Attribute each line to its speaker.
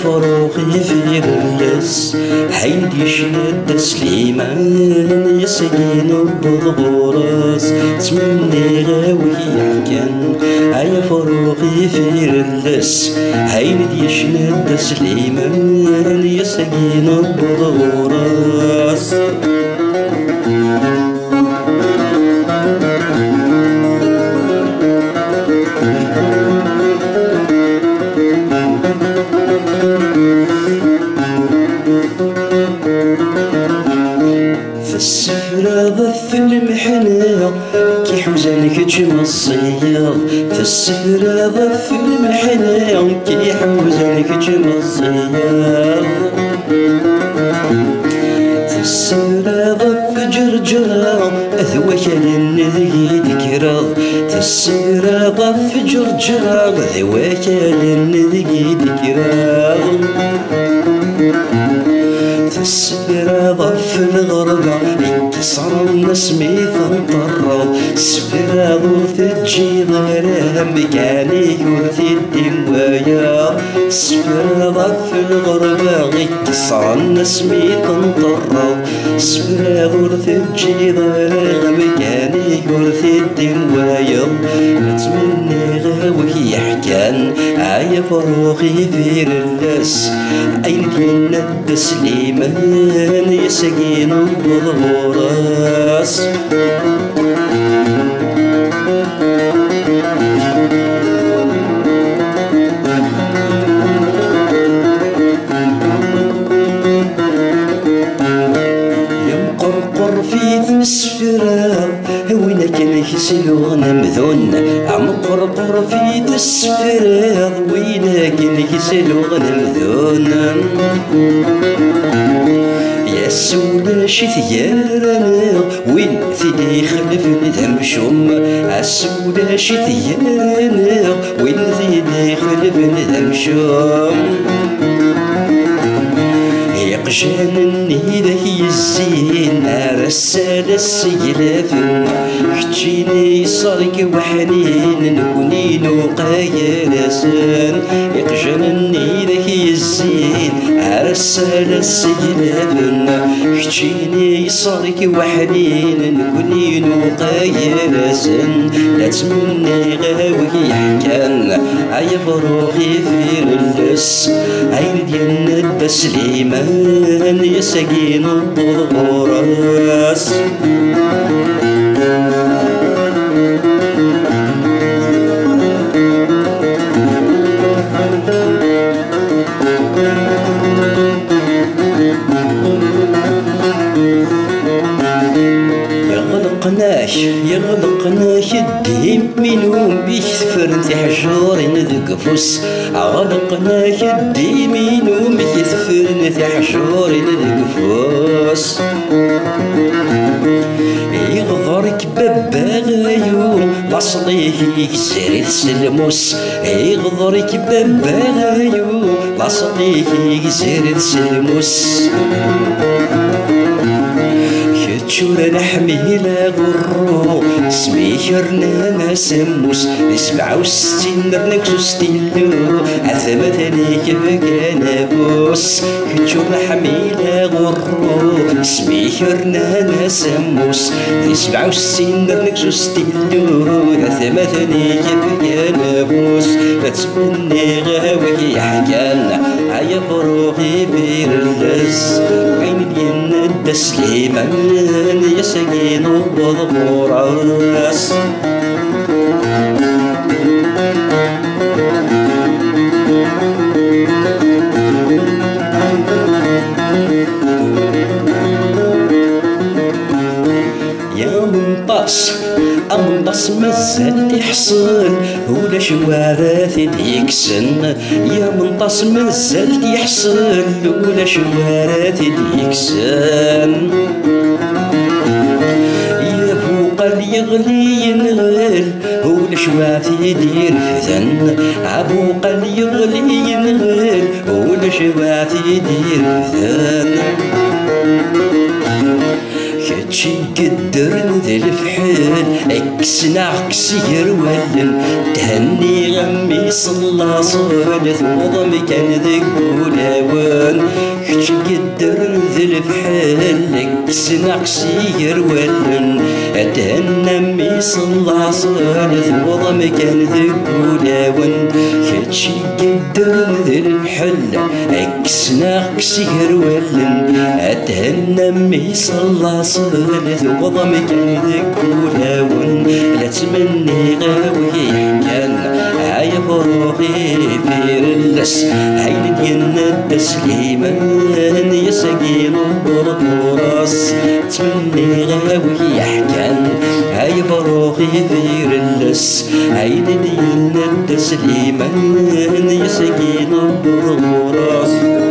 Speaker 1: فروخي في اللس حين يشد سليمان يسقين بالغراس تمني غاوي يحكن هيا فروخي في اللس حين يشد سليمان يسقين بالغراس السفرة ضف المحنة كي حوزانك تمصير السفرة ضف المحنة كي حوزانك تمصير السفرة ضف جرجرة أذوك للنذي ذكرى السفرة ضف جرجرة أذوك للنذي ذكرى السفرة ضف الغربة يكسر الناس ميثا طرة السفرة ضف الجيضة مكاني ورث الدموايا السفرة ضف الغربة يكسر الناس ميثا طرة السفرة ضف الجيضة مكاني ورث الدموايا نتمنى غاوي يحكان عيا فروخي في اللاس أين كنا سليمان يسقين بالغراس يمقرقر في السفرة وين كان يسلو غنمذون عمقرقر في السفرة وين كان يسلو غنمذون يا سولا شي ثيارنا وين ثيدي خلفني ذمشم عسولا شي ثيارنا وين ثيدي خلفني ذمشم يقجانني ذاك الزين رسال السيلاف حجيني صارك وحنين نكوني نوقايا لسان يقجانني ذاك الزين رسال السيلاف حجيني صارك وحنين نكوني نوقايا لسان لا تمني غاوي يحكان عيا فروخي في اللس عين ديالنا سليمان يسقين بالغراس يغلقناش الديم منهم بيش ثفرن حجارين ذك فوس غلقناش الديم منهم بيش ثفرن حجارين ذك فوس يغضرك بباغيو لاصليه يكسر سلموس يغضرك بباغيو لاصليه يكسر سلموس شورا نحميلا غرو سميكرنا ما سموس 67 رنكسو ستيلو عثمتني كبكانا بوس شورا نحميلا غرو سميكرنا ما سموس 67 رنكسو ستيلو عثمتني كبكانا بوس فتمني غاوي يحكان عيا فروغي بير اللس عين ديالنا سليمان يسقين بالغراس يا منطاس أمنطاس مازال يحصل ولا شوارث يكسن يا منطاس مازال يحصل ولا شوارث يكسن يا فوق يغلي ينغل ولا شوارث يدير فذن عبوق يغلي ينغل ولا شوارث يدير فذن كتشي قدرن ذي الفحل اكسنا عكسي يروالن تهني غمي صلى صالث وضم كان ذي قولاوان كتشي قدرن ذي الفحل اكسنا عكسي يروالن تهني صلى صالث وضم كان ذي قولاوان كتشي قدرن ذي الفحل اكسنا عكسي يروالن تهني صلى صالث وضم كان ذي قولاوان لا تمني غاوي كان هاي بروحي بير اللس هاي ديالنا تسليمان يا سقيم براس تمني غاوي يحكان هاي بروحي بير اللس هاي ديالنا تسليمان يا سقيم براس